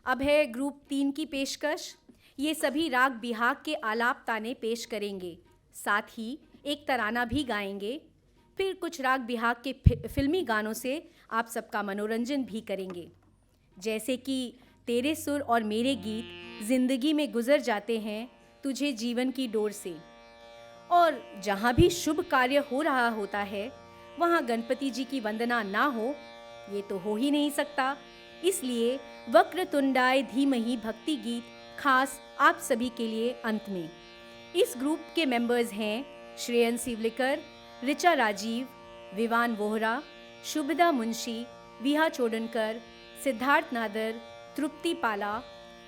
अब है ग्रुप 3 की पेशकश। ये सभी राग बिहाग के आलाप ताने पेश करेंगे, साथ ही एक तराना भी गाएंगे। फिर कुछ राग बिहाग के फिल्मी गानों से आप सबका मनोरंजन भी करेंगे, जैसे कि तेरे सुर और मेरे गीत जिंदगी में गुजर जाते हैं तुझे जीवन की डोर से। और जहाँ भी शुभ कार्य हो रहा होता है वहाँ गणपति जी की वंदना ना हो, ये तो हो ही नहीं सकता। इसलिए वक्रतुंडाय धीमहि भक्ति गीत खास आप सभी के लिए अंत में। इस ग्रुप के मेंबर्स हैं श्रेयन सिवलिकर, ऋचा राजीव, विवान वोहरा, शुभदा मुंशी, विहा चोडनकर, सिद्धार्थ नादर, तृप्ति पाला,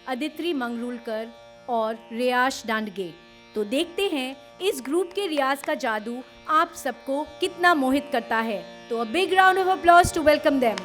अदित्रि मंगरूलकर और रियाश डांडगे। तो देखते हैं इस ग्रुप के रियाज का जादू आप सबको कितना मोहित करता है। तो a big round of applause to welcome them.